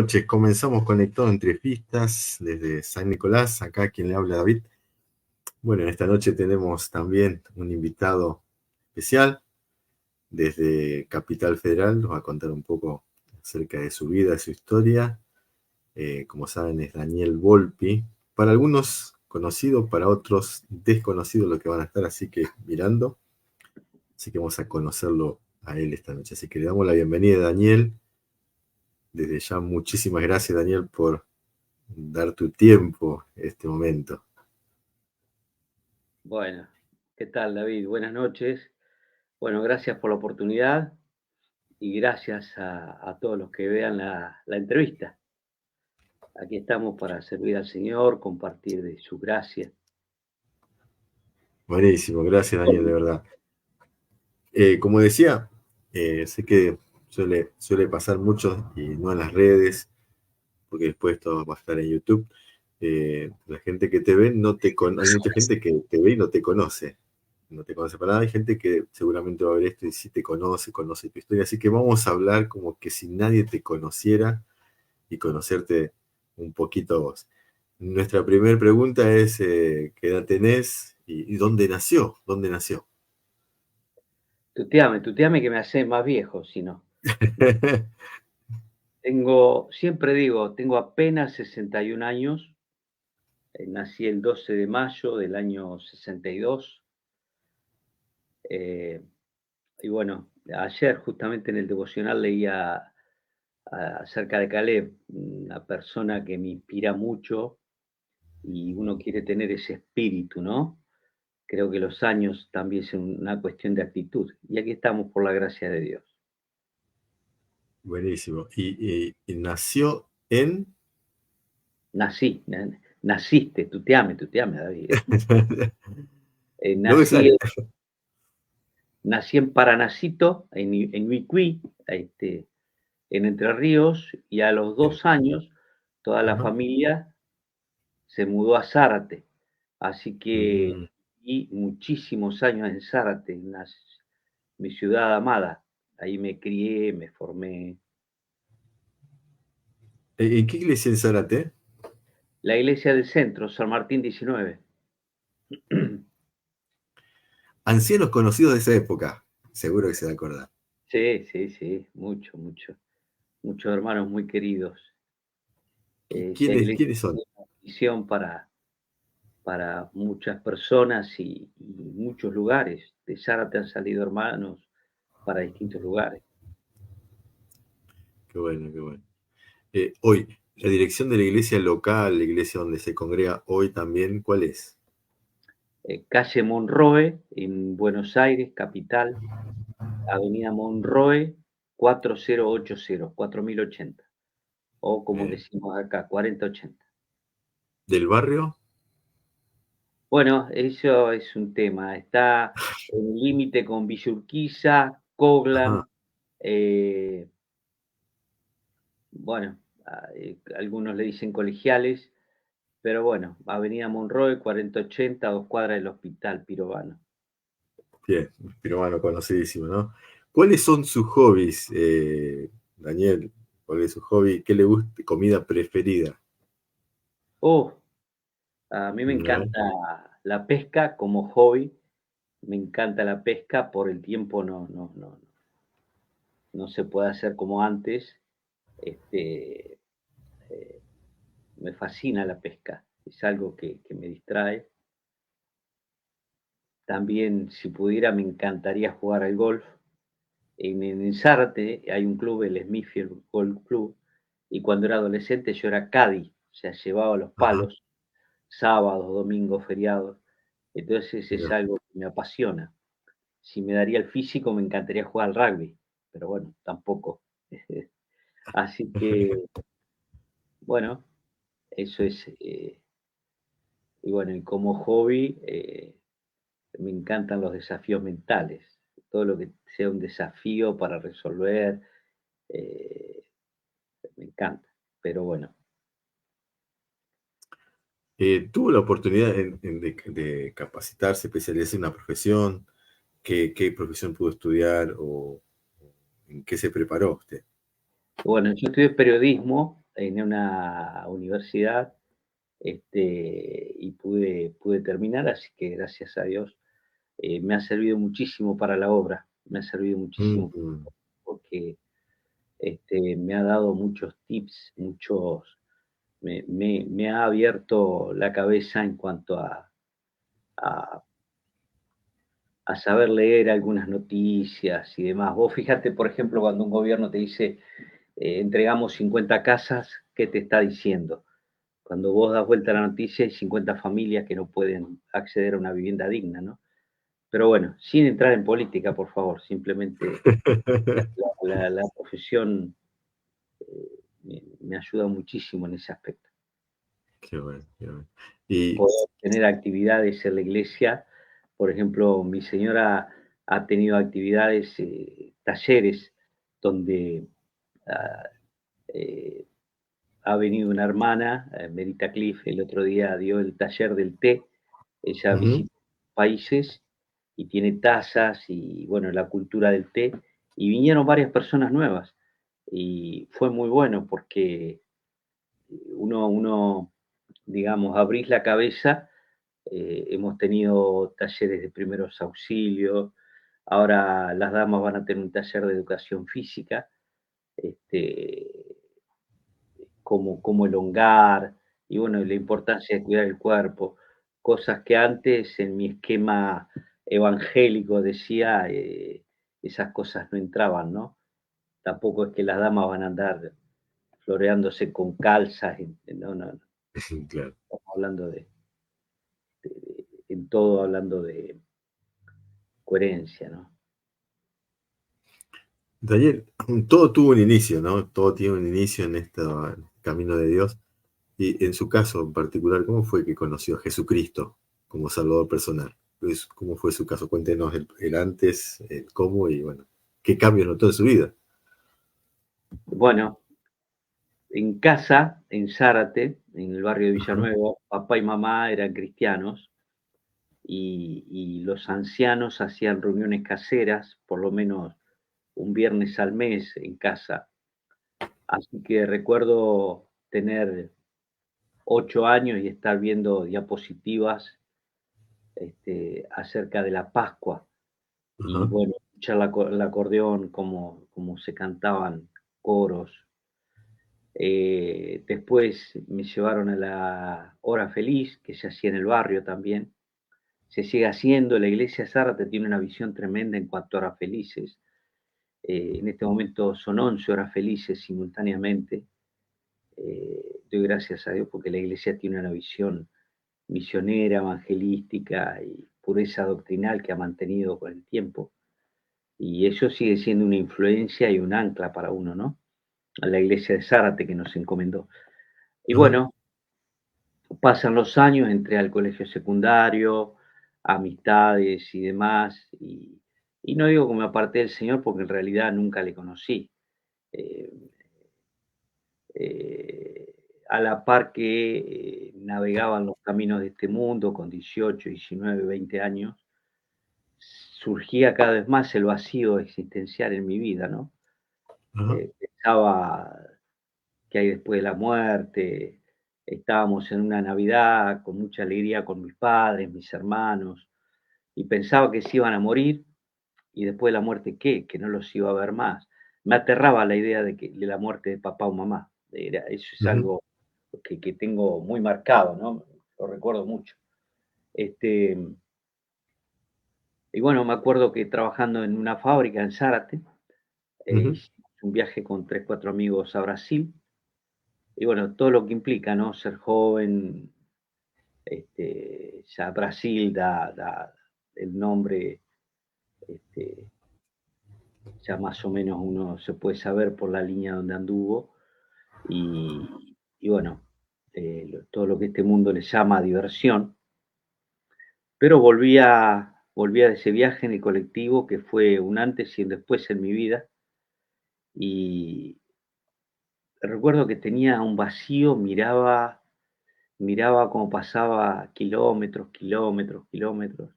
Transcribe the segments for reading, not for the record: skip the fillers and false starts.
noches. Comenzamos Conectado entre Pistas desde San Nicolás. Acá quien le habla, David. Bueno, en esta noche tenemos también un invitado especial desde Capital Federal. Nos va a contar un poco acerca de su vida, de su historia. Como saben, es Daniel Volpi. Para algunos conocido, para otros desconocido lo que van a estar, así que mirando. Así que vamos a conocerlo a él esta noche. Así que le damos la bienvenida a Daniel. Desde ya, muchísimas gracias, Daniel, por dar tu tiempo en este momento. Bueno, ¿qué tal, David? Buenas noches. Bueno, gracias por la oportunidad y gracias a todos los que vean la entrevista. Aquí estamos para servir al Señor, compartir de su gracia. Buenísimo, gracias, Daniel, de verdad. Como decía, sé que suele pasar mucho y no en las redes, porque después todo va a estar en YouTube. La gente que te ve hay mucha gente que te ve y no te conoce. No te conoce para nada. Hay gente que seguramente va a ver esto y sí te conoce tu historia. Así que vamos a hablar como que si nadie te conociera y conocerte un poquito a vos. Nuestra primera pregunta es, ¿qué edad tenés y dónde nació? ¿Dónde nació? Tuteame que me hace más viejo, si no. Siempre digo, tengo apenas 61 años. Nací el 12 de mayo del año 62. eh, y bueno, ayer justamente en el devocional leía acerca de Caleb, una persona que me inspira mucho y uno quiere tener ese espíritu, ¿no? Creo que los años también son una cuestión de actitud y aquí estamos por la gracia de Dios. Buenísimo. Y nació en... Naciste, tuteame, David. Eh, No me nací, sale. nací en Paranacito, en Uicuí, en Entre Ríos, y a los Bien. 2 años toda la Ajá. familia se mudó a Zárate. Así que Mm. y muchísimos años en Zárate, mi ciudad amada. Ahí me crié, me formé. ¿En qué iglesia en Zárate? La iglesia del centro, San Martín 19. Ancianos conocidos de esa época. Seguro que se va a acordar. Sí, sí, sí, mucho, mucho. Muchos hermanos muy queridos. Esa iglesia ¿Quiénes son? es una bendición para muchas personas y muchos lugares. De Zárate han salido hermanos para distintos lugares. Qué bueno, qué bueno. Hoy, la dirección de la iglesia local, la iglesia donde se congrega hoy también, ¿cuál es? Calle Monroe, en Buenos Aires, capital, Avenida Monroe 4080, o como Bien. decimos acá, 4080. ¿Del barrio? Bueno, eso es un tema. Está en el límite con Villa Urquiza, Coglan, Ajá. eh, bueno, algunos le dicen colegiales, pero bueno, Avenida Monroe 4080, 2 cuadras del Hospital Pirovano. Bien, peruano conocidísimo, ¿no? ¿Cuáles son sus hobbies, Daniel? ¿Cuál es su hobby? ¿Qué le gusta? ¿Comida preferida? Oh, a mí me ¿No? encanta la pesca como hobby. Me encanta la pesca, por el tiempo no se puede hacer como antes. Este, eh, Me fascina la pesca, es algo que me distrae. También, si pudiera, me encantaría jugar al golf. En Zárate hay un club, el Smithfield Golf Club, y cuando era adolescente yo era caddy, o sea, llevaba los Ajá, palos, sábados, domingos, feriados. Entonces es mira. algo que me apasiona. Si me daría el físico, me encantaría jugar al rugby, pero bueno, tampoco. Así que, bueno, eso es, y bueno, y como hobby, me encantan los desafíos mentales, todo lo que sea un desafío para resolver, eh, me encanta, pero bueno. ¿Tuvo la oportunidad de capacitarse, especializarse en una profesión? ¿Qué profesión pudo estudiar o en qué se preparó usted? Bueno, yo estudié periodismo, en una universidad, y pude terminar, así que gracias a Dios me ha servido muchísimo para la obra, me ha servido muchísimo Mm, porque me ha dado muchos tips, me ha abierto la cabeza en cuanto a, a saber leer algunas noticias y demás. Vos fíjate, por ejemplo, cuando un gobierno te dice, entregamos 50 casas, ¿qué te está diciendo? Cuando vos das vuelta a la noticia, hay 50 familias que no pueden acceder a una vivienda digna, ¿no? Pero bueno, sin entrar en política, por favor, simplemente la profesión me ayuda muchísimo en ese aspecto. qué bueno, qué bueno. Y Poder tener actividades en la iglesia, por ejemplo, mi señora ha tenido actividades, talleres donde ah, eh, ha venido una hermana, Merita Cliff, el otro día dio el taller del té. Ella ujú, visita países y tiene tazas y, bueno, la cultura del té. Y vinieron varias personas nuevas. Y fue muy bueno porque uno, digamos, abrís la cabeza. Hemos tenido talleres de primeros auxilios. Ahora las damas van a tener un taller de educación física. Este, cómo elongar, y bueno, la importancia de cuidar el cuerpo, cosas que antes en mi esquema evangélico decía, esas cosas no entraban, ¿no? Tampoco es que las damas van a andar floreándose con calzas, no, no, no, claro. estamos hablando en todo hablando de coherencia, ¿no? Daniel, todo tuvo un inicio, ¿no? Todo tiene un inicio en este camino de Dios. Y en su caso en particular, ¿cómo fue que conoció a Jesucristo como Salvador personal? ¿Cómo fue su caso? Cuéntenos el antes, el cómo y bueno, qué cambios notó en su vida. Bueno, en casa, en Zárate, en el barrio de Ajá, Villanueva, papá y mamá eran cristianos y los ancianos hacían reuniones caseras, por lo menos un viernes al mes en casa. Así que recuerdo tener 8 años y estar viendo diapositivas acerca de la Pascua y ajá, bueno, escuchar el acordeón, cómo se cantaban coros. Después me llevaron a la hora feliz, que se hacía en el barrio también. Se sigue haciendo, la iglesia de Zárate tiene una visión tremenda en cuanto a horas felices. En este momento son 11 horas felices simultáneamente. Doy gracias a Dios porque la iglesia tiene una visión misionera, evangelística y pureza doctrinal que ha mantenido con el tiempo. Y eso sigue siendo una influencia y un ancla para uno, ¿no? A la iglesia de Zárate que nos encomendó. Y ajá, bueno, pasan los años, entré al colegio secundario, amistades y demás, y no digo que me aparté del Señor porque en realidad nunca le conocí. Eh, eh, a la par que navegaba en los caminos de este mundo con 18, 19, 20 años, surgía cada vez más el vacío existencial en mi vida, ¿no? ajá, Pensaba qué hay después de la muerte. Estábamos en una Navidad con mucha alegría con mis padres, mis hermanos, y pensaba que se iban a morir y después de la muerte, ¿qué? Que no los iba a ver más. Me aterraba la idea de la muerte de papá o mamá. Eso es ujú, algo que tengo muy marcado, ¿no? Lo recuerdo mucho. Este, y bueno, me acuerdo que trabajando en una fábrica en Zárate, ujú, hicimos un viaje con 3 4 amigos a Brasil, y bueno, todo lo que implica, ¿no? Ser joven, ya Brasil da el nombre, este, ya más o menos uno se puede saber por la línea donde anduvo y bueno, todo lo que este mundo le llama diversión, pero volvía de ese viaje en el colectivo que fue un antes y un después en mi vida y recuerdo que tenía un vacío, miraba cómo pasaba kilómetros, kilómetros, kilómetros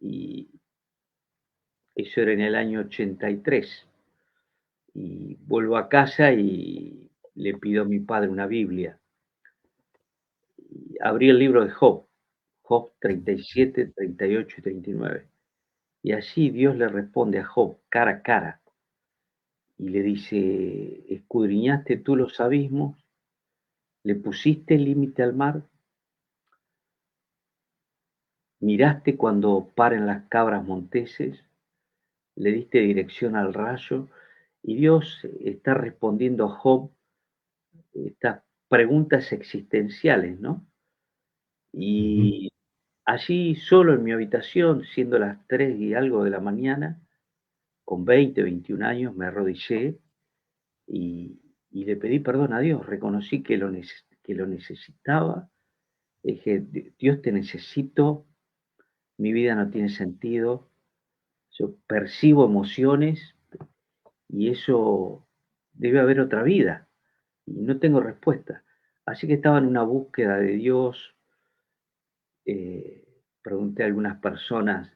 y eso era en el año 83 y vuelvo a casa y le pido a mi padre una Biblia. Y abrí el libro de Job 37, 38 y 39. Y allí Dios le responde a Job cara a cara y le dice, escudriñaste tú los abismos, le pusiste límite al mar, miraste cuando paren las cabras monteses, le diste dirección al rayo, y Dios está respondiendo a Job estas preguntas existenciales, ¿no? Ujú. Y allí solo en mi habitación, siendo las 3 y algo de la mañana, con 20, 21 años, me arrodillé y, y le pedí perdón a Dios, reconocí que lo necesitaba, dije, Dios te necesito, mi vida no tiene sentido, yo percibo emociones y eso debe haber otra vida y no tengo respuesta. Así que estaba en una búsqueda de Dios, eh, pregunté a algunas personas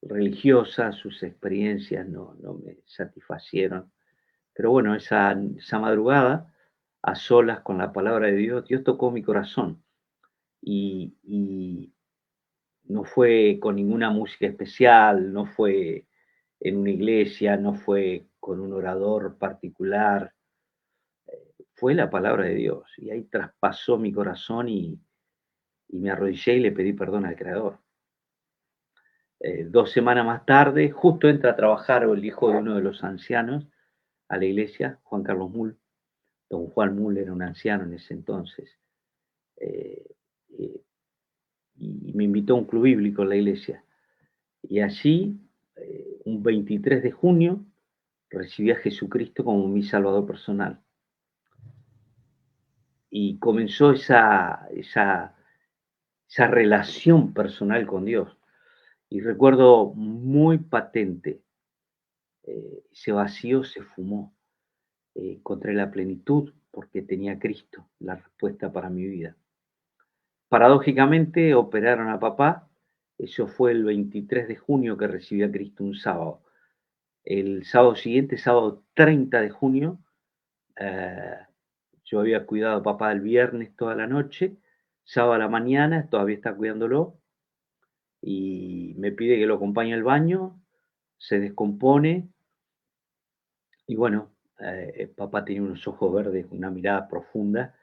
religiosas, sus experiencias no me satisfacieron. Pero bueno, esa madrugada, a solas con la palabra de Dios, Dios tocó mi corazón y no fue con ninguna música especial, no fue en una iglesia, no fue con un orador particular, fue la palabra de Dios. Y ahí traspasó mi corazón y me arrodillé y le pedí perdón al Creador. 2 semanas más tarde, justo entra a trabajar el hijo de uno de los ancianos a la iglesia, Juan Carlos Mull. Don Juan Mull era un anciano en ese entonces. eh, eh, y me invitó a un club bíblico en la iglesia. Y allí, un 23 de junio, recibí a Jesucristo como mi Salvador personal. Y comenzó esa relación personal con Dios. Y recuerdo muy patente, ese vacío se fumó. Encontré la plenitud porque tenía a Cristo, la respuesta para mi vida. Paradójicamente operaron a papá, eso fue el 23 de junio que recibí a Cristo un sábado. El sábado siguiente, sábado 30 de junio, eh, yo había cuidado a papá el viernes toda la noche, sábado a la mañana todavía está cuidándolo y me pide que lo acompañe al baño, se descompone y bueno, papá tenía unos ojos verdes, una mirada profunda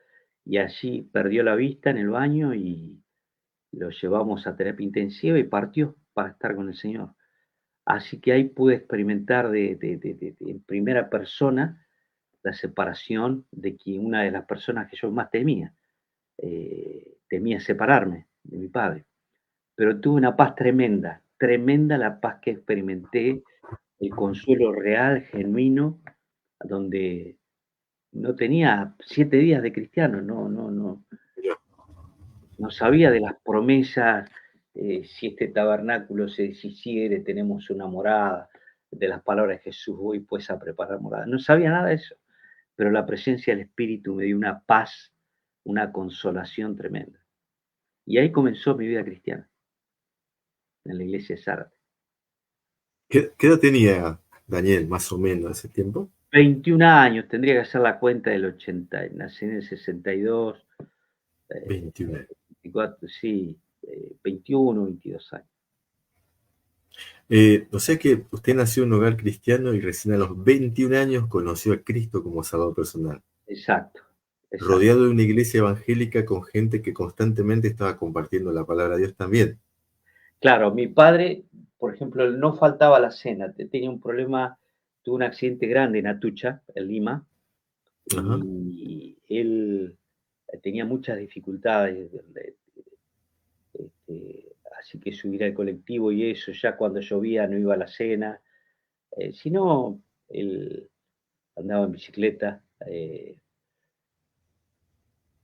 y allí perdió la vista en el baño y lo llevamos a terapia intensiva y partió para estar con el Señor. Así que ahí pude experimentar en primera persona la separación de quien una de las personas que yo más temía. Temía separarme de mi padre. Pero tuve una paz tremenda, tremenda la paz que experimenté, el consuelo real, genuino, donde no tenía 7 días de cristiano, Mirá. no sabía de las promesas, si este tabernáculo se deshiciere, tenemos una morada, de las palabras de Jesús, voy pues a preparar morada. No sabía nada de eso, pero la presencia del Espíritu me dio una paz, una consolación tremenda. Y ahí comenzó mi vida cristiana, en la iglesia de Zárate. ¿Qué edad tenía Daniel, más o menos, ese tiempo? 21 años, tendría que hacer la cuenta del 80, nací en el 62, 21. 24, sí, 21, 22 años. O sea que usted nació en un hogar cristiano y recién a los 21 años conoció a Cristo como Salvador personal, Exacto, exacto. rodeado de una iglesia evangélica con gente que constantemente estaba compartiendo la palabra de Dios también. Claro, mi padre, por ejemplo, él no faltaba a la cena, tenía un problema, tuvo un accidente grande en Atucha, en Lima, Ajá. y él tenía muchas dificultades, así que subir al colectivo y eso, ya cuando llovía no iba a la cena, si no, él andaba en bicicleta,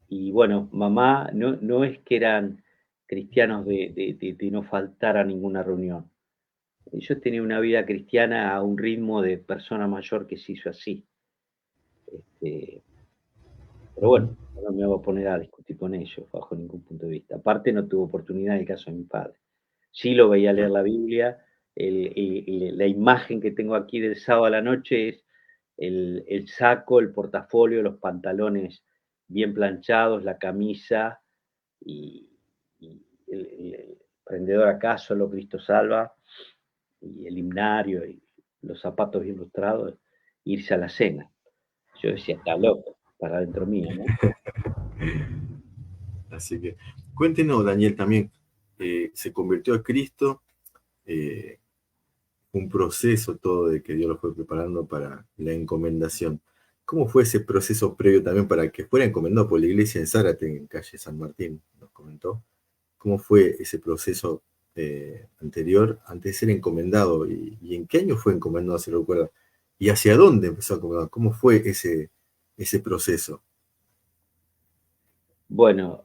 y bueno, mamá no es que eran cristianos de no faltar a ninguna reunión. Ellos tenían una vida cristiana a un ritmo de persona mayor que se hizo así. Este, pero bueno, Ujú. no me voy a poner a discutir con ellos bajo ningún punto de vista. Aparte, no tuve oportunidad en el caso de mi padre. Sí lo veía leer Claro. la Biblia. La imagen que tengo aquí del sábado a la noche es el saco, el portafolio, los pantalones bien planchados, la camisa y, y el prendedor acá, solo Cristo salva, y el himnario y los zapatos bien lustrados, irse a la cena. Yo decía, está loco, para adentro mío, ¿no? Así que cuéntenos, Daniel, también, se convirtió a Cristo, eh, un proceso todo de que Dios lo fue preparando para la encomendación. ¿Cómo fue ese proceso previo también para que fuera encomendado por la iglesia en Zárate, en calle San Martín? Nos comentó. ¿Cómo fue ese proceso anterior antes de ser encomendado? Y en qué año fue encomendado, si lo recuerda? ¿Y hacia dónde empezó a encomendar? ¿Cómo fue ese proceso? Bueno,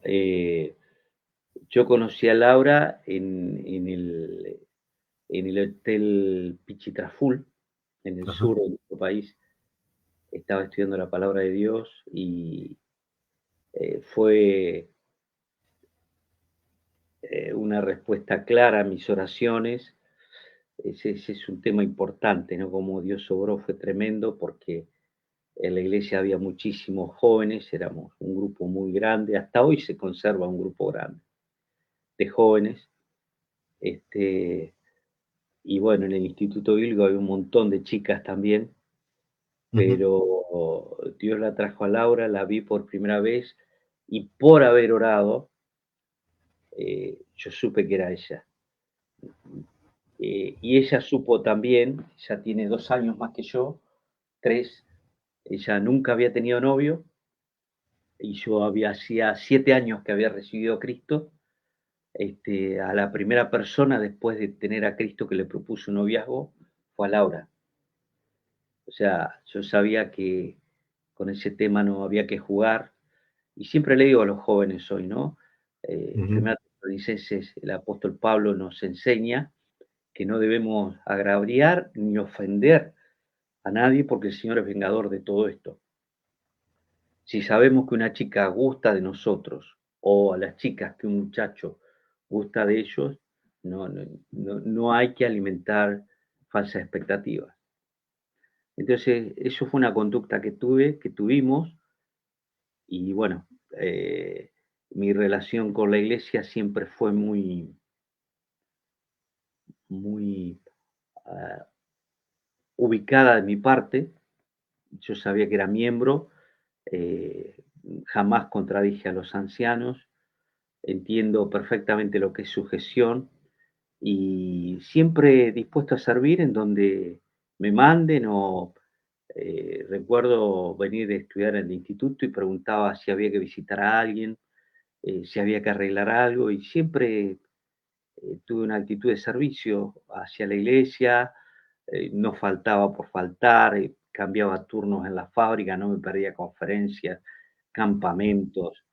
yo conocí a Laura en el hotel Pichitraful, en el Ajá. sur de nuestro país. Estaba estudiando la palabra de Dios y fue una respuesta clara a mis oraciones. Ese es un tema importante, ¿no? Como Dios obró fue tremendo porque en la iglesia había muchísimos jóvenes, éramos un grupo muy grande, hasta hoy se conserva un grupo grande de jóvenes. Este, y bueno, en el Instituto Bíblico había un montón de chicas también, Ujú. pero Dios la trajo a Laura, la vi por primera vez y por haber orado, yo supe que era ella. Y ella supo también, ya tiene 2 años más que yo, tres, ella nunca había tenido novio y yo hacía 7 años que había recibido a Cristo. A la primera persona después de tener a Cristo que le propuso un noviazgo fue a Laura. O sea, yo sabía que con ese tema no había que jugar. Y siempre le digo a los jóvenes hoy, ¿no? Ujú. Primera Tesalonicenses, el apóstol Pablo nos enseña que no debemos agraviar ni ofender a nadie porque el Señor es vengador de todo esto. Si sabemos que una chica gusta de nosotros o a las chicas que un muchacho gusta de ellos, no hay que alimentar falsas expectativas. Entonces, eso fue una conducta que tuvimos, y bueno, mi relación con la iglesia siempre fue muy ah, ubicada de mi parte. Yo sabía que era miembro, eh, jamás contradije a los ancianos, entiendo perfectamente lo que es sujeción y siempre dispuesto a servir en donde me manden o recuerdo venir de estudiar en el instituto y preguntaba si había que visitar a alguien, si había que arreglar algo y siempre tuve una actitud de servicio hacia la iglesia, no faltaba por faltar, cambiaba turnos en la fábrica, no me perdía conferencias, campamentos,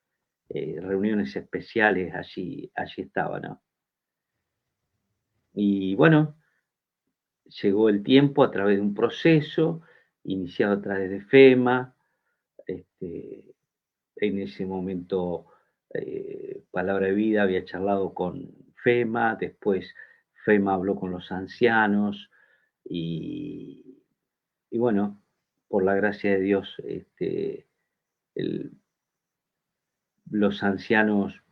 reuniones especiales, allí estaba, ¿no? Y bueno, llegó el tiempo a través de un proceso iniciado a través de FEMA. este, en ese momento, Palabra de Vida había charlado con FEMA, después FEMA habló con los ancianos y, y bueno, por la gracia de Dios, el- los ancianos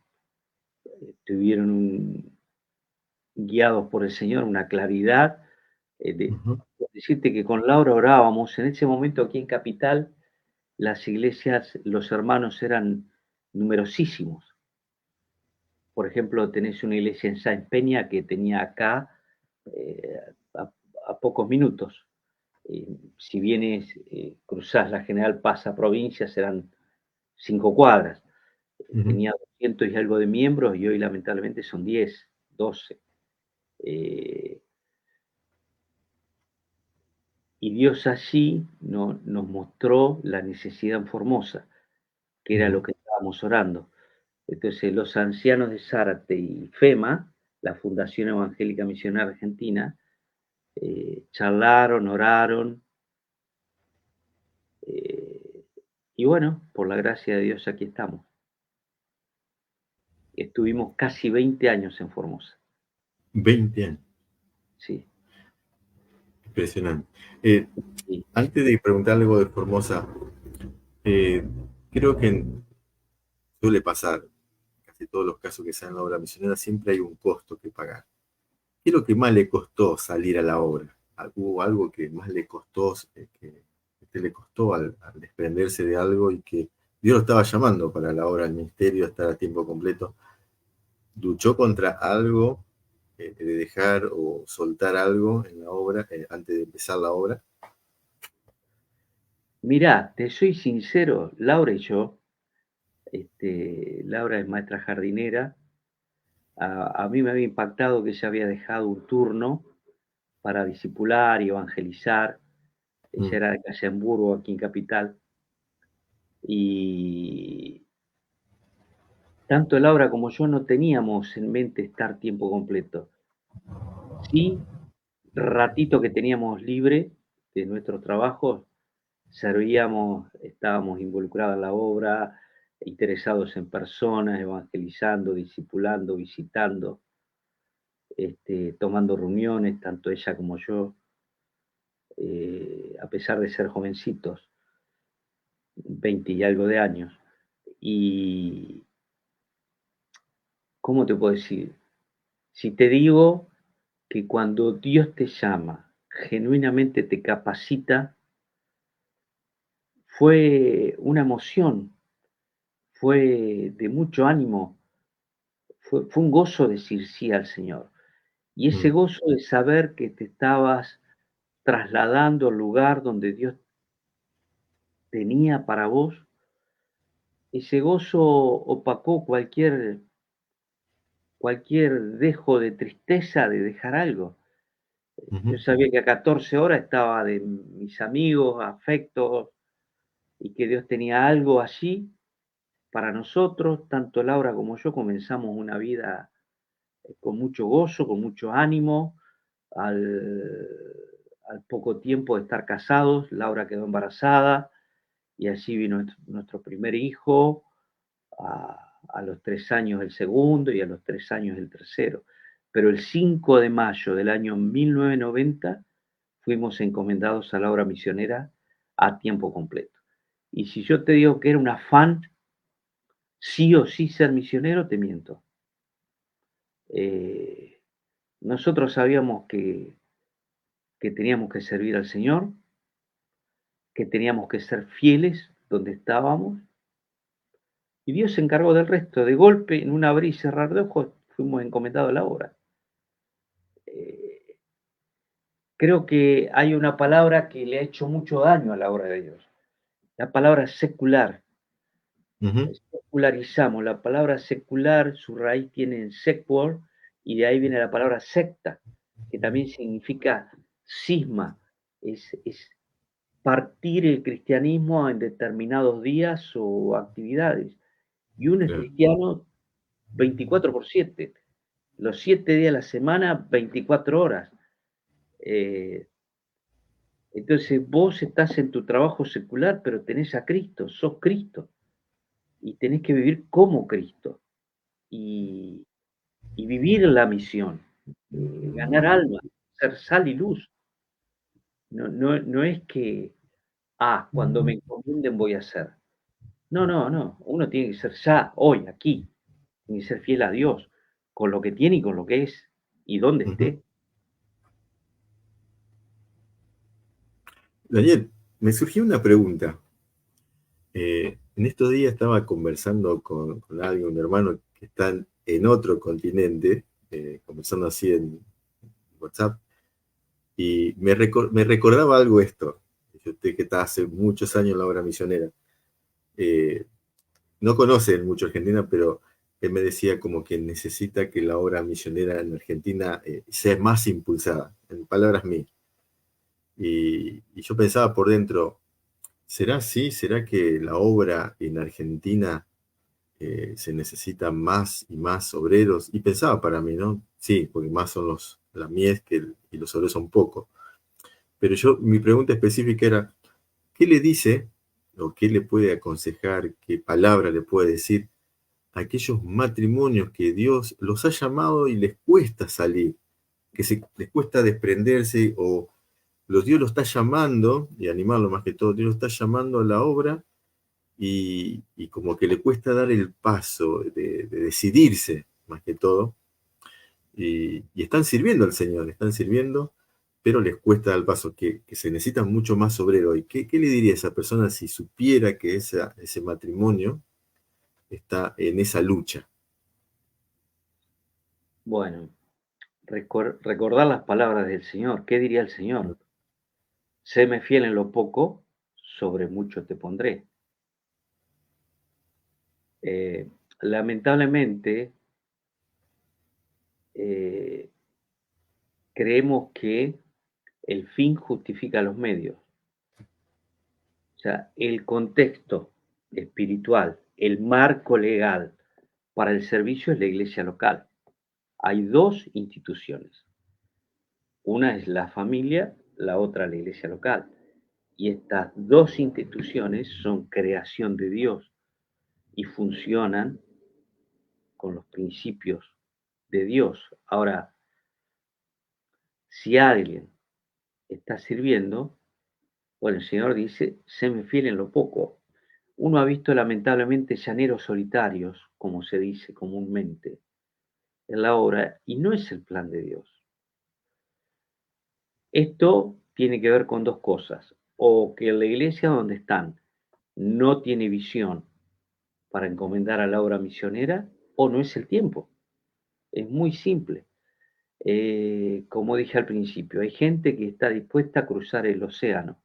tuvieron guiados por el Señor una claridad. Ujú. Decirte que con Laura orábamos, en ese momento aquí en Capital, las iglesias, los hermanos eran numerosísimos. Por ejemplo, tenés una iglesia en Sáenz Peña que tenía acá eh, a, a pocos minutos. Si vienes, cruzás la General Paz a provincia, serán 5 cuadras. Ujú. Tenía 200 y algo de miembros y hoy lamentablemente son 10, 12. Eh, y Dios allí nos mostró la necesidad en Formosa, que era lo Ujú. que estábamos orando. Entonces, los ancianos de Zárate y FEMA, la Fundación Evangélica Misionera Argentina, charlaron, oraron, eh, y bueno, por la gracia de Dios aquí estamos. Estuvimos casi 20 años en Formosa, 20 años. sí. Impresionante. Sí. Antes de preguntar algo de Formosa, eh, creo que suele pasar, casi todos los casos que sean la obra misionera, siempre hay un costo que pagar. ¿Qué es lo que más le costó salir a la obra? ¿Hubo algo que más le costó, que usted le costó al desprenderse de algo y que Dios lo estaba llamando para la obra del ministerio, estar a tiempo completo? ¿Luchó contra algo de dejar o soltar algo en la obra antes de empezar la obra? Mirá, te soy sincero, Laura y yo, Laura es maestra jardinera, a mí me había impactado que ella había dejado un turno para discipular y evangelizar. Ella Mm, era de Casemburgo, aquí en Capital, y tanto Laura como yo no teníamos en mente estar tiempo completo. Sí, ratito que teníamos libre de nuestros trabajos, servíamos, estábamos involucrados en la obra, interesados en personas, evangelizando, discipulando, visitando, tomando reuniones, tanto ella como yo, a pesar de ser jovencitos, 20 y algo de años. Y, ¿cómo te puedo decir? Si te digo que cuando Dios te llama, genuinamente te capacita, fue una emoción, fue de mucho ánimo, fue un gozo decir sí al Señor. Y ese mm, gozo de saber que te estabas trasladando al lugar donde Dios tenía para vos, ese gozo opacó cualquier dejo de tristeza de dejar algo. Yo ujú, sabía que a 14 horas estaba de mis amigos, afectos, y que Dios tenía algo allí para nosotros. Tanto Laura como yo comenzamos una vida con mucho gozo, con mucho ánimo. Al, al poco tiempo de estar casados, Laura quedó embarazada y así vino nuestro primer hijo, a los 3 años el segundo y a los 3 años el tercero. Pero el 5 de mayo del año 1990 fuimos encomendados a la obra misionera a tiempo completo. Y si yo te digo que era un afán, sí o sí ser misionero, te miento. Eh, Nosotros sabíamos que teníamos que servir al Señor, que teníamos que ser fieles donde estábamos, y Dios se encargó del resto. De golpe, en un abrir y cerrar de ojos, fuimos encomendados a la obra. Eh, Creo que hay una palabra que le ha hecho mucho daño a la obra de Dios, la palabra secular. ujú, Secularizamos, la palabra secular, su raíz tiene en secuor, y de ahí viene la palabra secta, que también significa cisma, es partir el cristianismo en determinados días o actividades. Y uno es claro, cristiano 24/7, los 7 días de la semana, 24 horas. Eh, entonces vos estás en tu trabajo secular, pero tenés a Cristo, sos Cristo, y tenés que vivir como Cristo y, y vivir la misión, ganar almas, ser sal y luz. No es que, cuando me encomienden voy a hacer. No, no, no. Uno tiene que ser ya, hoy, aquí. Tiene que ser fiel a Dios, con lo que tiene y con lo que es, y donde ujú. esté. Daniel, me surgió una pregunta. En estos días estaba conversando con alguien, un hermano que está en otro continente, conversando así en WhatsApp, y me recordaba algo esto. Usted que está hace muchos años en la obra misionera. Eh, no conoce mucho Argentina, pero él me decía como que necesita que la obra misionera en Argentina sea más impulsada, en palabras mías. Y yo pensaba por dentro, ¿será así? ¿Será que la obra en Argentina se necesitan más y más obreros? Y pensaba para mí, ¿no? Sí, porque más son la mies y los obreros son pocos. Pero mi pregunta específica era, ¿qué le dice o qué le puede aconsejar, qué palabra le puede decir a aquellos matrimonios que Dios los ha llamado y les cuesta salir, les cuesta desprenderse o Dios lo está llamando, y animarlo más que todo, Dios lo está llamando a la obra y como que le cuesta dar el paso de decidirse, más que todo, y están sirviendo al Señor, están sirviendo, pero les cuesta dar el paso, que se necesitan mucho más obreros. ¿Y qué le diría a esa persona si supiera que ese matrimonio está en esa lucha? Bueno, recordar las palabras del Señor. ¿Qué diría el Señor? Séme fiel en lo poco, sobre mucho te pondré. Eh, lamentablemente, eh, creemos que el fin justifica los medios. O sea, el contexto espiritual, el marco legal para el servicio es la iglesia local. Hay dos instituciones. Una es la familia, la otra la iglesia local. Y estas dos instituciones son creación de Dios y funcionan con los principios de Dios. Ahora, si alguien está sirviendo, bueno, el Señor dice, séme fiel en lo poco. Uno ha visto lamentablemente llaneros solitarios, como se dice comúnmente, en la obra, y no es el plan de Dios. Esto tiene que ver con dos cosas, o que la iglesia donde están no tiene visión para encomendar a la obra misionera, o no es el tiempo. Es muy simple. Como dije al principio, hay gente que está dispuesta a cruzar el océano,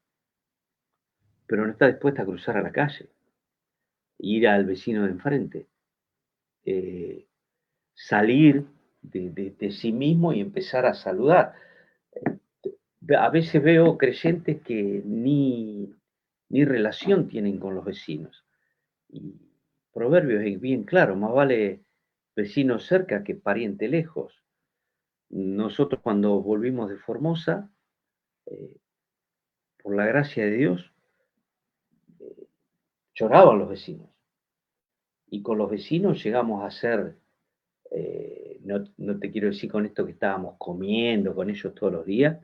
pero no está dispuesta a cruzar a la calle, ir al vecino de enfrente, eh, salir de sí mismo y empezar a saludar. A veces veo creyentes que ni relación tienen con los vecinos. Y Proverbios es bien claro, más vale vecino cerca que pariente lejos. Nosotros cuando volvimos de Formosa, eh, por la gracia de Dios, lloraban los vecinos. Y con los vecinos llegamos a ser, no te quiero decir con esto que estábamos comiendo con ellos todos los días,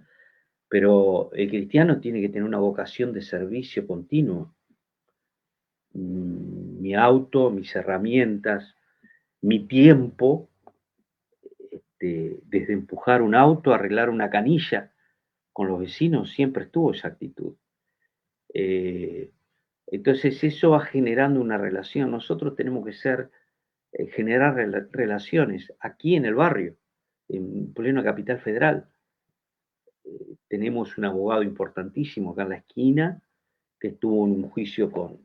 pero el cristiano tiene que tener una vocación de servicio continuo. Mi auto, mis herramientas, mi tiempo, desde empujar un auto, arreglar una canilla, con los vecinos siempre estuvo esa actitud. Eh, entonces eso va generando una relación. Nosotros tenemos que generar relaciones aquí en el barrio, en pleno Capital Federal. Tenemos un abogado importantísimo acá en la esquina que estuvo en un juicio con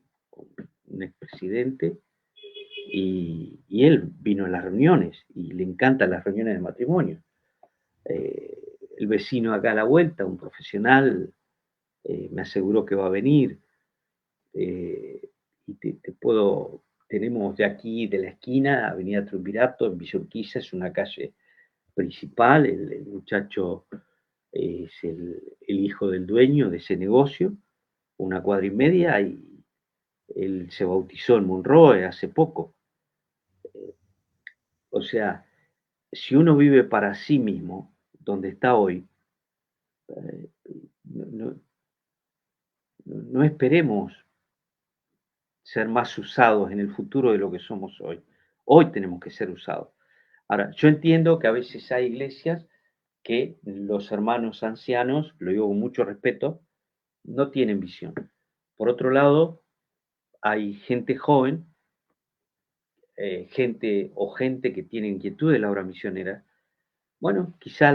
un expresidente y él vino a las reuniones y le encantan las reuniones de matrimonio. El vecino acá a la vuelta, un profesional, me aseguró que va a venir. Y tenemos de aquí, de la esquina, Avenida Triunvirato, en Villa Urquiza, es una calle principal, el muchacho es el hijo del dueño de ese negocio, una cuadra y media, y él se bautizó en Monroe hace poco. O sea, si uno vive para sí mismo, donde está hoy, eh, no, no esperemos ser más usados en el futuro de lo que somos hoy. Hoy tenemos que ser usados. Ahora, yo entiendo que a veces hay iglesias que los hermanos ancianos, lo digo con mucho respeto, no tienen visión. Por otro lado, hay gente joven, gente que tiene inquietud de la obra misionera. Bueno, quizá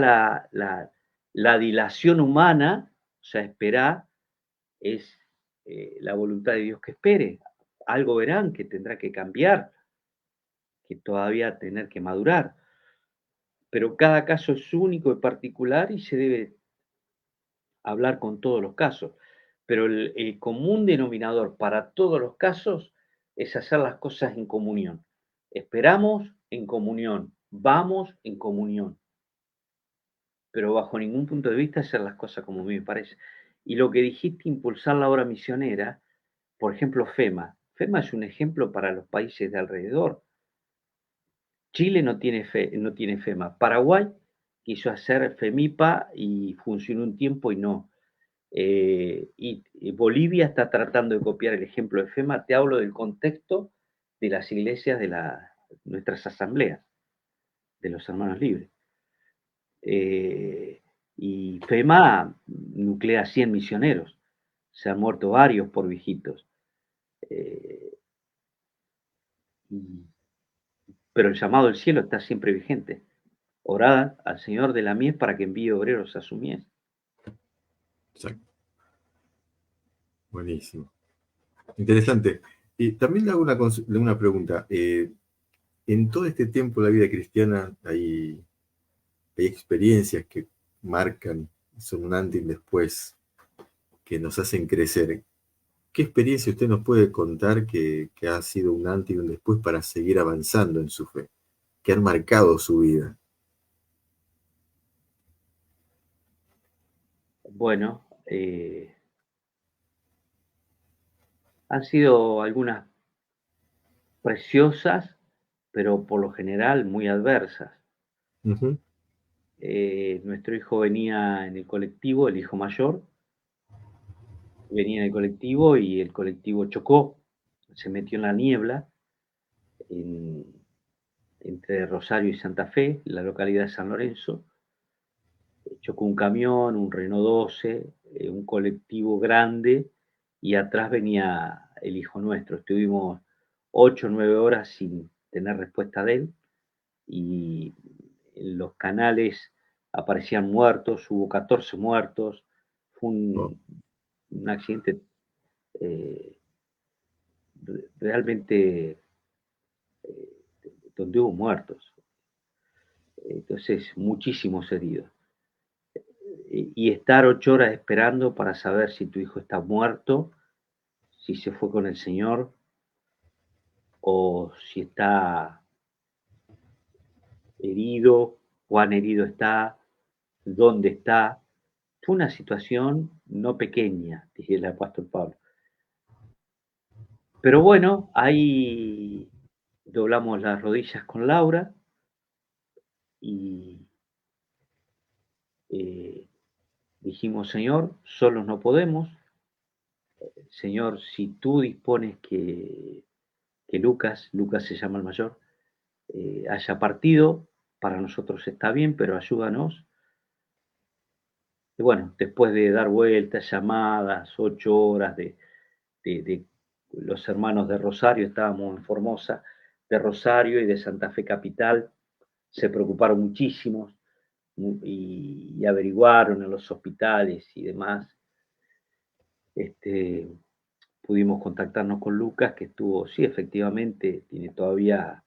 la dilación humana, o sea, esperar, es la voluntad de Dios que espere. Algo verán que tendrá que cambiar, que todavía tener que madurar. Pero cada caso es único y particular y se debe hablar con todos los casos. Pero el común denominador para todos los casos es hacer las cosas en comunión. Esperamos en comunión, vamos en comunión, pero bajo ningún punto de vista hacer las cosas como a mí me parece. Y lo que dijiste, impulsar la obra misionera, por ejemplo, FEMA. FEMA es un ejemplo para los países de alrededor. Chile no tiene FEMA. Paraguay quiso hacer FEMIPA y funcionó un tiempo y no. Y Bolivia está tratando de copiar el ejemplo de FEMA. Te hablo del contexto de las iglesias de nuestras asambleas, de los hermanos libres. Y FEMA nuclea 100 misioneros. Se han muerto varios por viejitos. Eh, pero el llamado del cielo está siempre vigente. Orad al Señor de la mies para que envíe obreros a su mies. Exacto. Buenísimo. Interesante. Y también le hago una pregunta. En todo este tiempo de la vida cristiana hay experiencias que marcan, son un antes y un después, que nos hacen crecer. ¿Qué experiencia usted nos puede contar que ha sido un antes y un después para seguir avanzando en su fe? Que han marcado su vida. Bueno, han sido algunas preciosas, pero por lo general muy adversas. Ujú. Nuestro hijo venía en el colectivo, el hijo mayor, venía en el colectivo y el colectivo chocó, se metió en la niebla en- entre Rosario y Santa Fe, la localidad de San Lorenzo. Chocó un camión, un Renault 12, un colectivo grande y atrás venía el hijo nuestro. Estuvimos 8 o 9 horas sin tener respuesta de él y en los canales aparecían muertos, hubo 14 muertos. Fue Oh, un accidente eh, realmente donde hubo muertos. Entonces, muchísimos heridos. Y estar 8 horas esperando para saber si tu hijo está muerto, si se fue con el Señor o si está herido, cuán herido está, dónde está. Fue una situación no pequeña, dice el apóstol Pablo. Pero bueno, ahí doblamos las rodillas con Laura y eh, dijimos, Señor, solos no podemos. Señor, si tú dispones que Lucas se llama el mayor, haya partido, para nosotros está bien, pero ayúdanos. Y bueno, después de dar vueltas, llamadas, 8 horas de los hermanos de Rosario, estábamos en Formosa, de Rosario y de Santa Fe Capital, se preocuparon muchísimo y averiguaron en los hospitales y demás. Este, Pudimos contactarnos con Lucas, que estuvo, sí, efectivamente, tiene todavía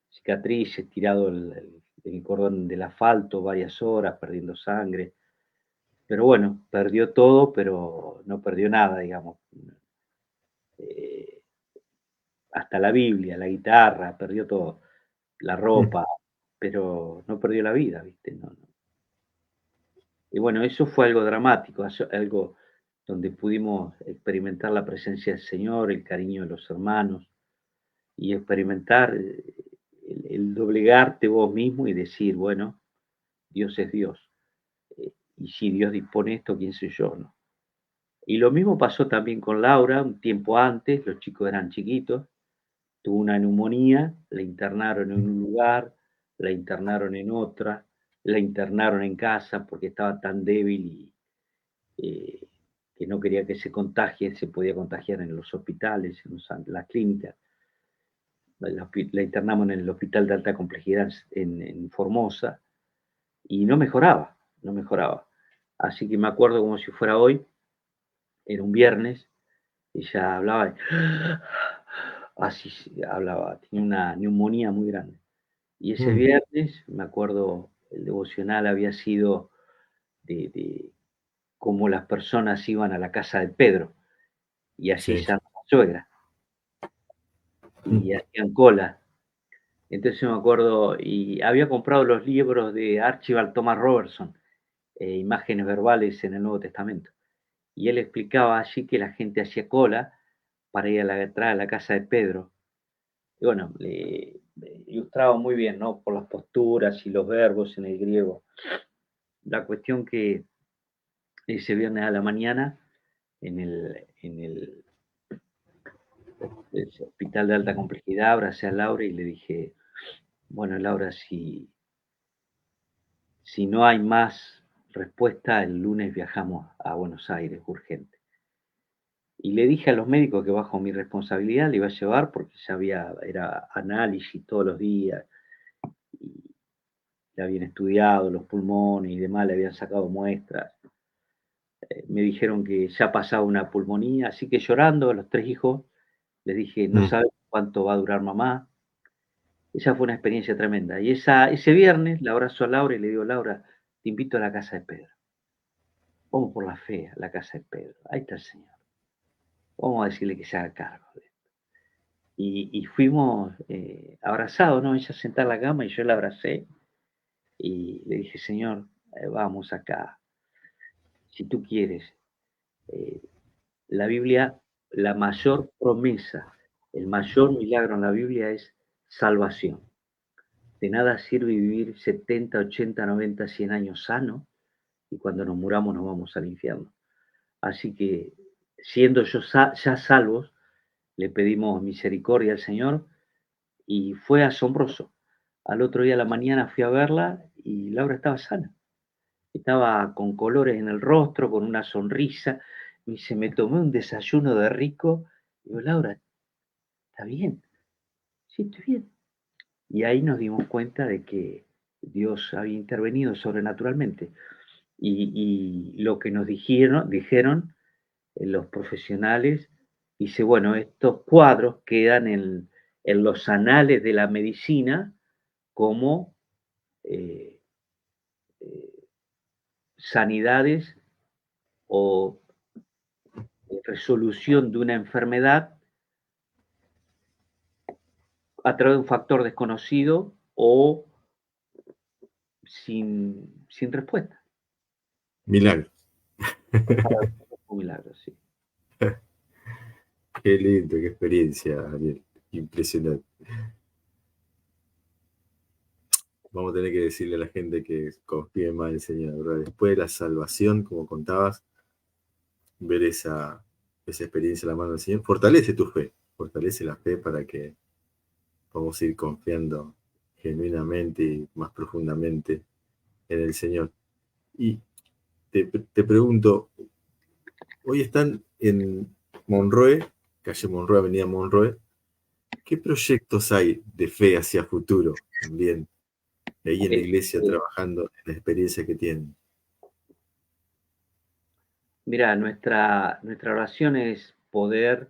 cicatrices, tirado el cordón del asfalto varias horas, perdiendo sangre. Pero bueno, perdió todo, pero no perdió nada, digamos. Eh, Hasta la Biblia, la guitarra, perdió todo, la mm, ropa, pero no perdió la vida, ¿viste? No, no. Y bueno, eso fue algo dramático, algo donde pudimos experimentar la presencia del Señor, el cariño de los hermanos y experimentar el doblegarte vos mismo y decir, bueno, Dios es Dios. Y si Dios dispone esto, ¿quién soy yo? ¿No? Y lo mismo pasó también con Laura, un tiempo antes, los chicos eran chiquitos, tuvo una neumonía, la internaron en un lugar, la internaron en otra, la internaron en casa porque estaba tan débil y eh, que no quería que se contagie, se podía contagiar en los hospitales, en las clínicas. La internamos en el hospital de alta complejidad en Formosa y no mejoraba, no mejoraba. Así que me acuerdo como si fuera hoy, era un viernes, ella hablaba, así hablaba, tenía una neumonía muy grande. Y ese mm, viernes, me acuerdo, el devocional había sido de cómo las personas iban a la casa de Pedro y allí sí. ya no la suegra Mm, y hacían cola. Entonces me acuerdo, y había comprado los libros de Archibald Thomas Robertson, Imágenes verbales en el Nuevo Testamento. Y él explicaba allí que la gente hacía cola para ir a entrar a la casa de Pedro. Y bueno, le ilustraba muy bien, ¿no? Por las posturas y los verbos en el griego. La cuestión que ese viernes a la mañana en el hospital de alta complejidad, abracé a Laura y le dije, bueno, Laura, si no hay más respuesta, el lunes viajamos a Buenos Aires, urgente. Y le dije a los médicos que bajo mi responsabilidad le iba a llevar porque era análisis todos los días, y le habían estudiado los pulmones y demás, le habían sacado muestras. Me dijeron que ya pasaba una pulmonía, así que llorando a los 3 hijos, les dije: "No Mm. saben cuánto va a durar mamá". Esa fue una experiencia tremenda. Y ese viernes la abrazo a Laura y le digo: "Laura, te invito a la casa de Pedro. Vamos por la fe a la casa de Pedro. Ahí está el Señor. Vamos a decirle que se haga cargo de esto". Y fuimos, abrazados, ¿no? Ella sentada en la cama y yo la abracé y le dije: "Señor, vamos acá, si tú quieres". Eh, la Biblia, la mayor promesa, el mayor milagro en la Biblia es salvación. De nada sirve vivir 70, 80, 90, 100 años sano y cuando nos muramos nos vamos al infierno. Así que, siendo ya salvos, le pedimos misericordia al Señor y fue asombroso. Al otro día a la mañana fui a verla y Laura estaba sana. Estaba con colores en el rostro, con una sonrisa. Me dice: "Me tomé un desayuno de rico". Digo: "Laura, ¿está bien?". "Sí, estoy bien". Y ahí nos dimos cuenta de que Dios había intervenido sobrenaturalmente. Y lo que nos dijeron los profesionales, dice: "Bueno, estos cuadros quedan en los anales de la medicina como, eh, eh, sanidades o resolución de una enfermedad a través de un factor desconocido o sin respuesta". Milagro. Para un milagro, sí. Qué lindo, qué experiencia, Ariel. Impresionante. Vamos a tener que decirle a la gente que confíe más en el Señor, ¿verdad? Después de la salvación, como contabas, ver esa experiencia en la mano del Señor, fortalece tu fe, fortalece la fe para que podamos ir confiando genuinamente y más profundamente en el Señor. Y te pregunto, hoy están en Monroe, calle Monroe, avenida Monroe, ¿qué proyectos hay de fe hacia futuro también, ahí en la iglesia Este, trabajando en la experiencia que tienen? Mira, nuestra oración es poder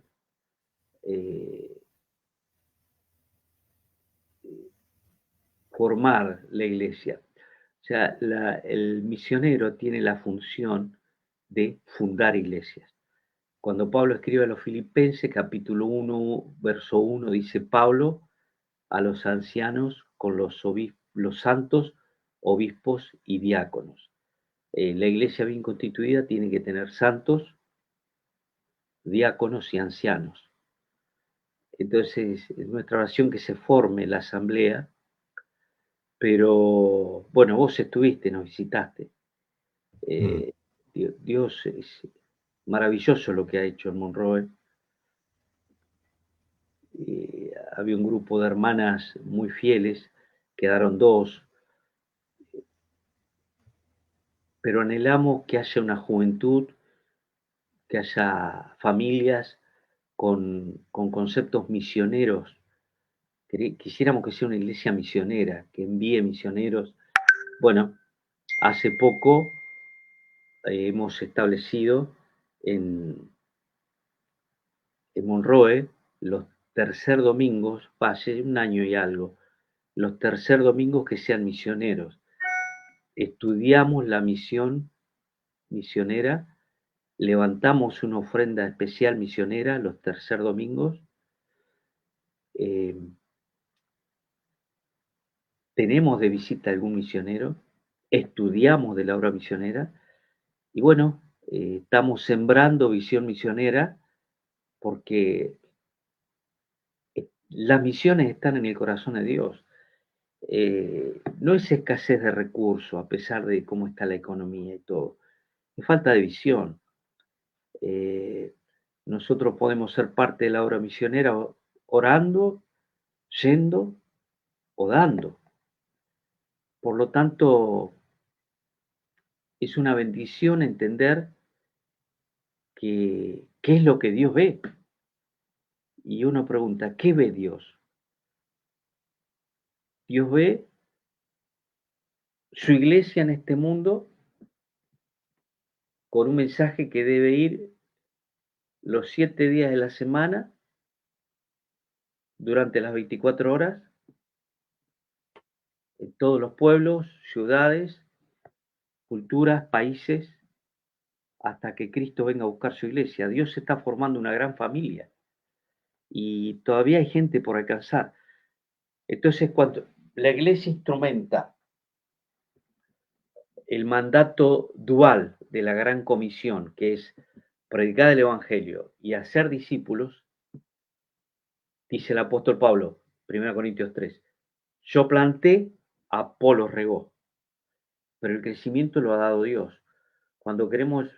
eh, formar la iglesia. O sea, el misionero tiene la función de fundar iglesias. Cuando Pablo escribe a los Filipenses, capítulo 1, verso 1, dice Pablo a los ancianos con los santos, obispos y diáconos. La iglesia bien constituida tiene que tener santos, diáconos y ancianos. Entonces, es nuestra oración que se forme la asamblea, pero bueno, vos estuviste, nos visitaste. Mm. Eh, Dios es maravilloso lo que ha hecho en Monroe. Había un grupo de hermanas muy fieles, quedaron dos, pero anhelamos que haya una juventud, que haya familias con conceptos misioneros. Quisiéramos que sea una iglesia misionera, que envíe misioneros. Bueno, hace poco hemos establecido en, en Monroe los tercer domingos, hace un año y algo, los tercer domingos que sean misioneros. Estudiamos la misión misionera, levantamos una ofrenda especial misionera los tercer domingos, eh, tenemos de visita algún misionero, estudiamos de la obra misionera y bueno, estamos sembrando visión misionera porque las misiones están en el corazón de Dios. No es escasez de recursos a pesar de cómo está la economía y todo, es falta de visión. Nosotros podemos ser parte de la obra misionera orando, yendo o dando. Por lo tanto, es una bendición entender que qué es lo que Dios ve. Y uno pregunta, ¿qué ve Dios? Dios ve su iglesia en este mundo con un mensaje que debe ir los 7 días de la semana, durante las 24 horas, en todos los pueblos, ciudades, culturas, países, hasta que Cristo venga a buscar su iglesia. Dios está formando una gran familia y todavía hay gente por alcanzar. Entonces, cuando la iglesia instrumenta el mandato dual de la gran comisión, que es predicar el evangelio y hacer discípulos, dice el apóstol Pablo, 1 Corintios 3, yo planté, Apolo regó, pero el crecimiento lo ha dado Dios. Cuando queremos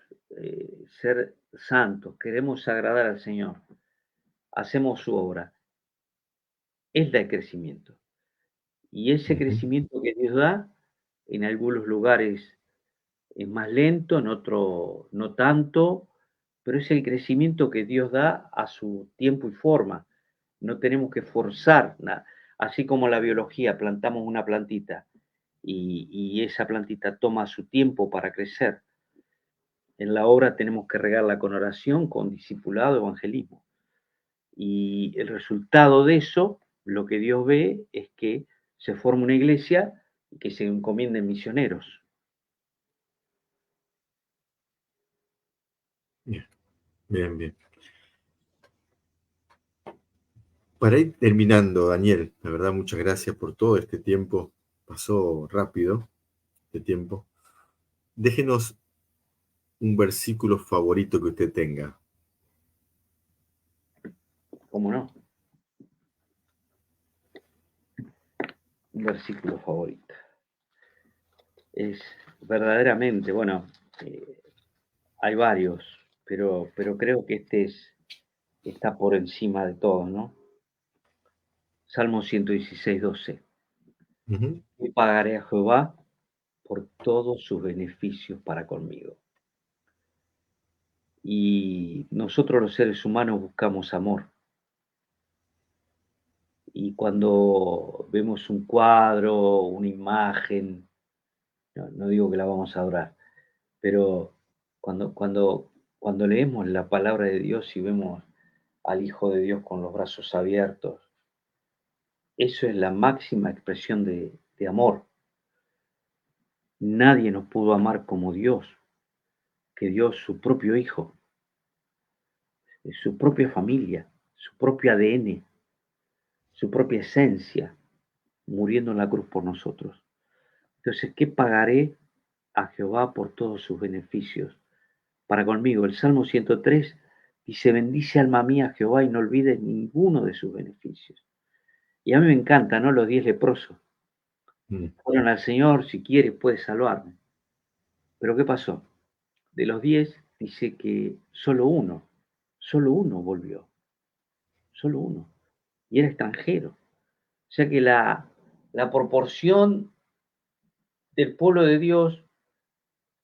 ser santos, queremos agradar al Señor, hacemos su obra, Él da el crecimiento. Y ese Ujú. crecimiento que Dios da, en algunos lugares es más lento, en otro no tanto, pero es el crecimiento que Dios da a su tiempo y forma. No tenemos que forzar nada. Así como la biología, plantamos una plantita y esa plantita toma su tiempo para crecer. En la obra tenemos que regarla con oración, con discipulado, evangelismo. Y el resultado de eso, lo que Dios ve es que se forma una iglesia y que se encomienden misioneros. Bien, bien, bien. Para ir terminando, Daniel, la verdad, muchas gracias por todo este tiempo. Pasó rápido este tiempo. Déjenos un versículo favorito que usted tenga. ¿Cómo no? Un versículo favorito. Es verdaderamente, bueno, eh, hay varios, pero creo que está por encima de todo, ¿no? Salmo 116:12. Ujú. Yo pagaré a Jehová por todos sus beneficios para conmigo. Y nosotros los seres humanos buscamos amor. Y cuando vemos un cuadro, una imagen, no digo que la vamos a adorar, pero cuando leemos la palabra de Dios y vemos al Hijo de Dios con los brazos abiertos, eso es la máxima expresión de amor. Nadie nos pudo amar como Dios, que dio su propio Hijo, su propia familia, su propio ADN, su propia esencia, muriendo en la cruz por nosotros. Entonces, ¿qué pagaré a Jehová por todos sus beneficios para conmigo? El Salmo 103 dice, bendice alma mía a Jehová y no olvides ninguno de sus beneficios. Y a mí me encanta, ¿no? Los 10 leprosos Mm. fueron al Señor, si quiere puede salvarme. Pero ¿qué pasó? De los 10 dice que solo uno volvió, solo uno, y era extranjero. O sea que la proporción del pueblo de Dios,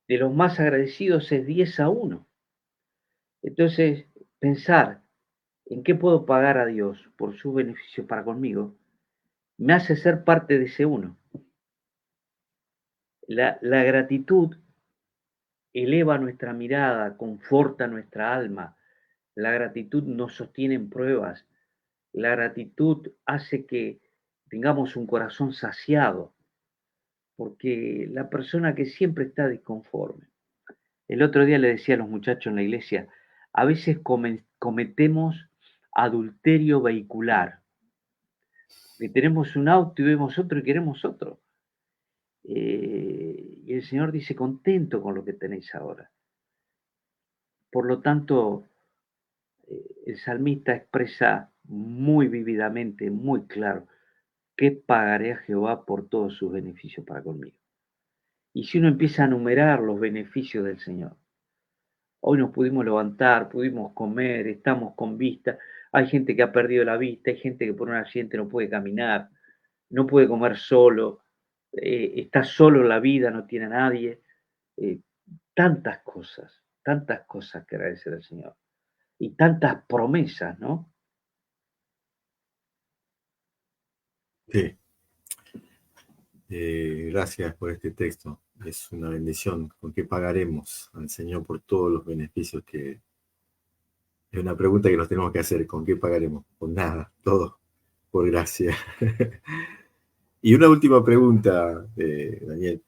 de los más agradecidos, es 10-1. Entonces, pensar en qué puedo pagar a Dios por sus beneficios para conmigo, me hace ser parte de ese uno. La gratitud eleva nuestra mirada, conforta nuestra alma. La gratitud nos sostiene en pruebas. La gratitud hace que tengamos un corazón saciado, porque la persona que siempre está disconforme. El otro día le decía a los muchachos en la iglesia, a veces cometemos adulterio vehicular, que tenemos un auto y vemos otro y queremos otro. Y el Señor dice, contento con lo que tenéis ahora. Por lo tanto, el salmista expresa muy vívidamente, muy claro, ¿qué pagaré a Jehová por todos sus beneficios para conmigo? Y si uno empieza a enumerar los beneficios del Señor, Hoy nos pudimos levantar, pudimos comer, estamos con vista. Hay gente que ha perdido la vista, hay gente que por un accidente no puede caminar, no puede comer solo, está solo en la vida, no tiene a nadie. Eh, tantas cosas que agradecer al Señor y tantas promesas, ¿no? Sí, gracias por este texto. Es una bendición. ¿Con qué pagaremos al Señor por todos los beneficios que... Es una pregunta que nos tenemos que hacer. ¿Con qué pagaremos? Con nada, todo por gracia. Y una última pregunta, Daniel.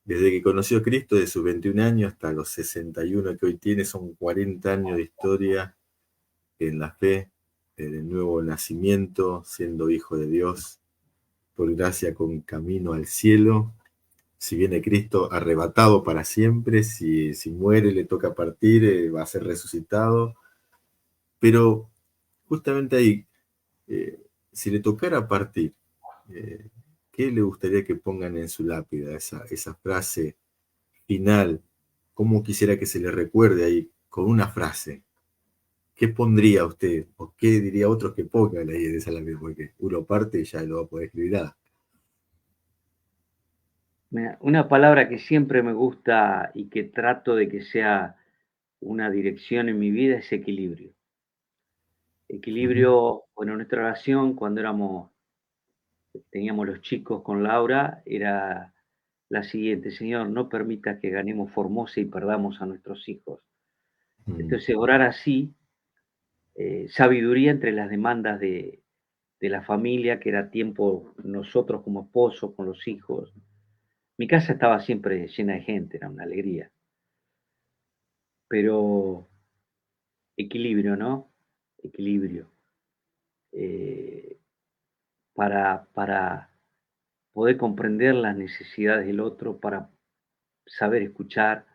Desde que conoció a Cristo, de sus 21 años hasta los 61 que hoy tiene, son 40 años de historia en la fe, del nuevo nacimiento, siendo hijo de Dios, por gracia con camino al cielo. Si viene Cristo arrebatado para siempre, si muere, le toca partir, va a ser resucitado. Pero justamente ahí, eh, si le tocara partir, eh, ¿qué le gustaría que pongan en su lápida? Esa frase final, ¿cómo quisiera que se le recuerde ahí con una frase? ¿Qué pondría usted? ¿O qué diría otros que pongan ahí en esa lápida? Porque uno parte y ya no va a poder escribir nada. Mira, una palabra que siempre me gusta y que trato de que sea una dirección en mi vida es equilibrio. Ujú. Equilibrio, bueno, nuestra relación cuando teníamos los chicos con Laura, era la siguiente: Señor, no permita que ganemos Formosa y perdamos a nuestros hijos. Mm, Entonces, orar así, sabiduría entre las demandas de la familia, que era tiempo nosotros como esposos, con los hijos. Mi casa estaba siempre llena de gente, era una alegría, pero equilibrio, ¿no? Equilibrio. eh, para poder comprender las necesidades del otro, para saber escuchar,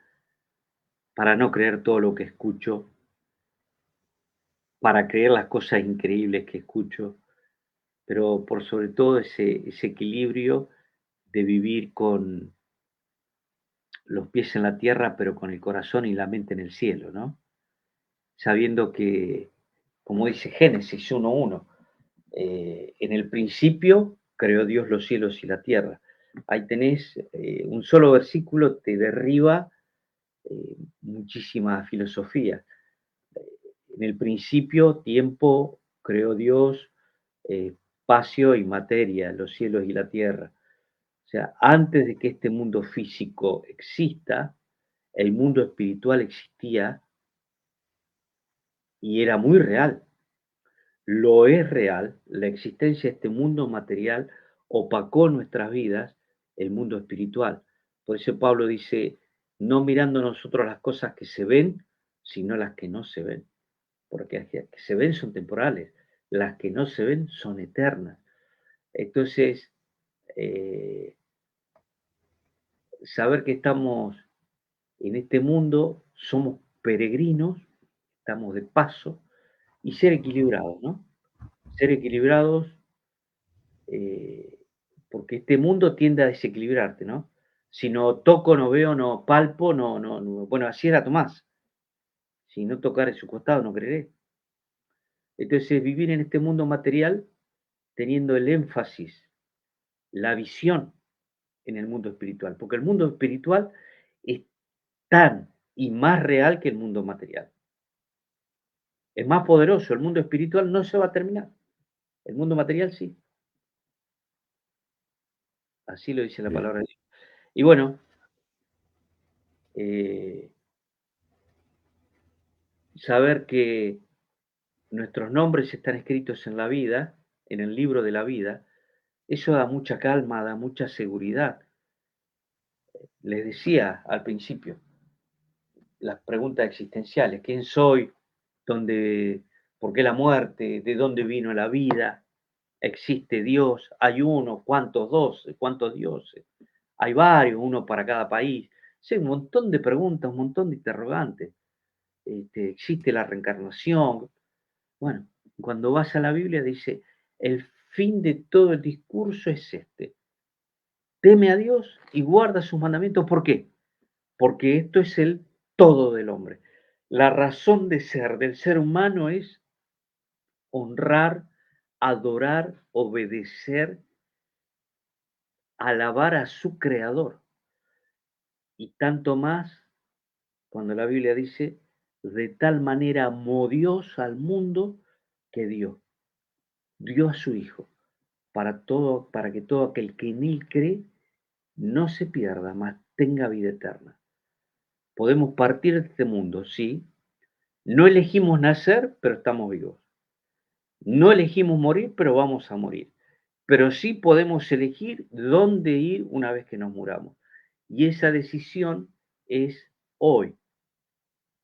para no creer todo lo que escucho, para creer las cosas increíbles que escucho, pero por sobre todo ese equilibrio de vivir con los pies en la tierra, pero con el corazón y la mente en el cielo, ¿no? Sabiendo que, como dice Génesis 1:1, en el principio creó Dios los cielos y la tierra. Ahí tenés un solo versículo, te derriba muchísima filosofía. En el principio, tiempo, creó Dios espacio y materia, los cielos y la tierra. O sea, antes de que este mundo físico exista, el mundo espiritual existía y era muy real. Lo es real, la existencia de este mundo material opacó nuestras vidas, el mundo espiritual. Por eso Pablo dice, no mirando nosotros las cosas que se ven, sino las que no se ven. Porque las que se ven son temporales, las que no se ven son eternas. Entonces, eh, saber que estamos en este mundo, somos peregrinos, estamos de paso, y ser equilibrados, ¿no? Ser equilibrados, eh, porque este mundo tiende a desequilibrarte, ¿no? Si no toco, no veo, no palpo, bueno, así era Tomás. Si no tocar en su costado, no creeré. Entonces, vivir en este mundo material teniendo el énfasis, la visión en el mundo espiritual, porque el mundo espiritual es tan y más real que el mundo material. Es más poderoso, el mundo espiritual no se va a terminar, el mundo material sí, así lo dice la bien. palabra de Dios. Y bueno, eh, saber que nuestros nombres están escritos en la vida, en el libro de la vida, eso da mucha calma, da mucha seguridad. Les decía al principio, las preguntas existenciales, ¿quién soy? ¿Dónde, por qué la muerte? ¿De dónde vino la vida? ¿Existe Dios? ¿Hay uno? ¿Cuántos dos? ¿Cuántos dioses? Hay varios, uno para cada país. Sí, un montón de preguntas, un montón de interrogantes. ¿Existe la reencarnación? Bueno, cuando vas a la Biblia dice, el fin de todo el discurso es este. Teme a Dios y guarda sus mandamientos. ¿Por qué? Porque esto es el todo del hombre. La razón de ser del ser humano es honrar, adorar, obedecer, alabar a su creador. Y tanto más cuando la Biblia dice, de tal manera amó Dios al mundo que dio a su Hijo, para que todo aquel que en Él cree no se pierda, mas tenga vida eterna. Podemos partir de este mundo, sí. No elegimos nacer, pero estamos vivos. No elegimos morir, pero vamos a morir. Pero sí podemos elegir dónde ir una vez que nos muramos. Y esa decisión es hoy,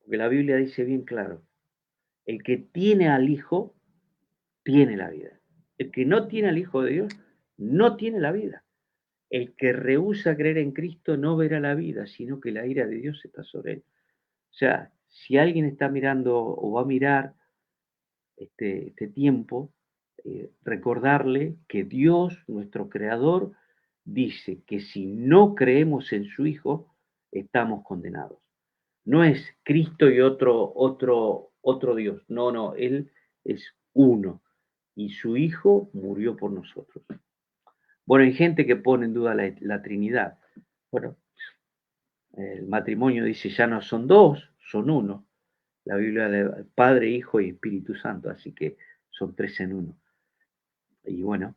porque la Biblia dice bien claro, el que tiene al Hijo, tiene la vida. El que no tiene al Hijo de Dios, no tiene la vida. El que rehúsa creer en Cristo no verá la vida, sino que la ira de Dios está sobre él. O sea, si alguien está mirando o va a mirar este tiempo, recordarle que Dios, nuestro Creador, dice que si no creemos en su Hijo, estamos condenados. No es Cristo y otro Dios. No, no, Él es uno. Y su Hijo murió por nosotros. Bueno, hay gente que pone en duda la Trinidad. Bueno, el matrimonio dice ya no son dos, son uno. La Biblia de Padre, Hijo y Espíritu Santo, así que son tres en uno. Y bueno,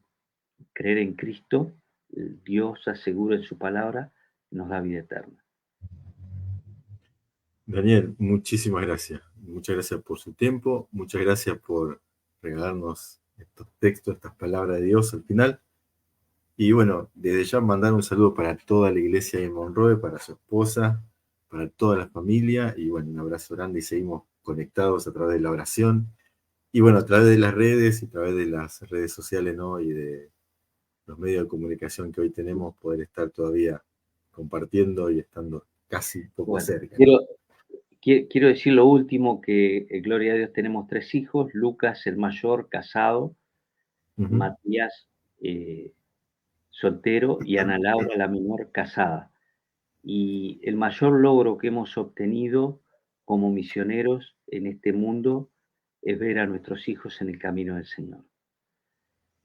creer en Cristo, Dios asegura en su palabra, nos da vida eterna. Daniel, muchísimas gracias. Muchas gracias por su tiempo, muchas gracias por regalarnos estos textos, estas palabras de Dios al final. Y bueno, desde ya mandar un saludo para toda la iglesia de Monroe, para su esposa, para toda la familia. Y bueno, un abrazo grande y seguimos conectados a través de la oración. Y bueno, a través de las redes y a través de las redes sociales, ¿no? Y de los medios de comunicación que hoy tenemos, poder estar todavía compartiendo y estando casi un poco Bueno, cerca, ¿no? quiero decir lo último, que gloria a Dios tenemos tres hijos, Lucas el mayor, casado, Ujú. Matías soltero y Ana Laura la menor, casada. Y el mayor logro que hemos obtenido como misioneros en este mundo es ver a nuestros hijos en el camino del Señor.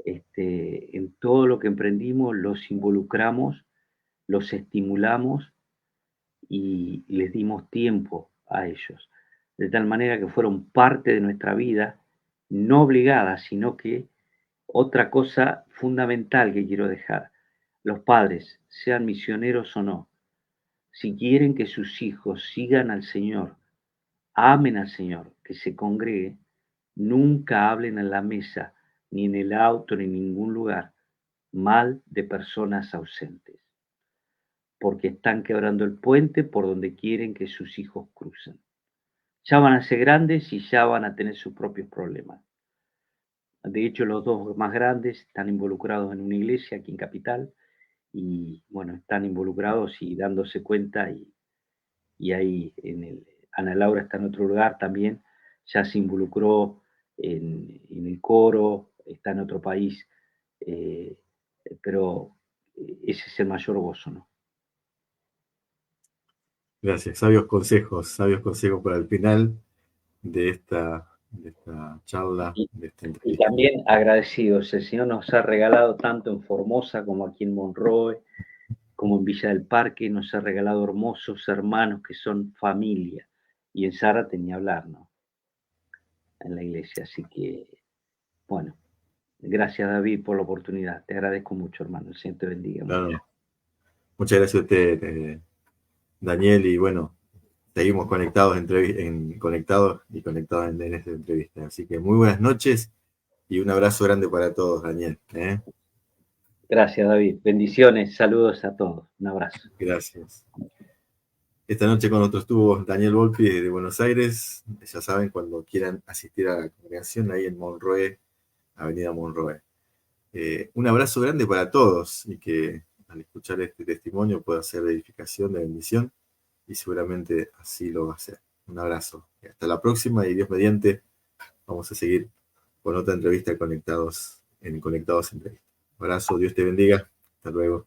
En todo lo que emprendimos los involucramos, los estimulamos y les dimos tiempo a ellos, de tal manera que fueron parte de nuestra vida, no obligada, sino que otra cosa fundamental que quiero dejar, los padres, sean misioneros o no, si quieren que sus hijos sigan al Señor, amen al Señor, que se congregue, nunca hablen en la mesa, ni en el auto, ni en ningún lugar, mal de personas ausentes, porque están quebrando el puente por donde quieren que sus hijos crucen. Ya van a ser grandes y ya van a tener sus propios problemas. De hecho, los dos más grandes están involucrados en una iglesia aquí en Capital y, bueno, están involucrados y dándose cuenta y ahí Ana Laura está en otro lugar también, ya se involucró en el coro, está en otro país, eh, pero ese es el mayor gozo, ¿no? Gracias. Sabios consejos para el final de esta charla, Y, de esta y entrevista. también agradecidos, el Señor nos ha regalado tanto en Formosa como aquí en Monroe, como en Villa del Parque, nos ha regalado hermosos hermanos que son familia, y en Zárate ni hablar, ¿no? En la iglesia, así que, bueno, gracias David por la oportunidad, te agradezco mucho, hermano, el Señor te bendiga No, mucho. no. Muchas gracias a usted, Daniel, y bueno, seguimos conectados, conectados y conectados en esta entrevista. Así que muy buenas noches y un abrazo grande para todos, Daniel. ¿Eh? Gracias David, bendiciones, saludos a todos, un abrazo. Gracias. Esta noche con nosotros estuvo Daniel Volpi de Buenos Aires. Ya saben, cuando quieran asistir a la congregación ahí en Monroe, Avenida Monroe. Un abrazo grande para todos y que al escuchar este testimonio pueda ser de edificación, de bendición y seguramente así lo va a hacer. Un abrazo. Hasta la próxima y Dios mediante vamos a seguir con otra entrevista Conectados Entrevista. Un abrazo, Dios te bendiga. Hasta luego.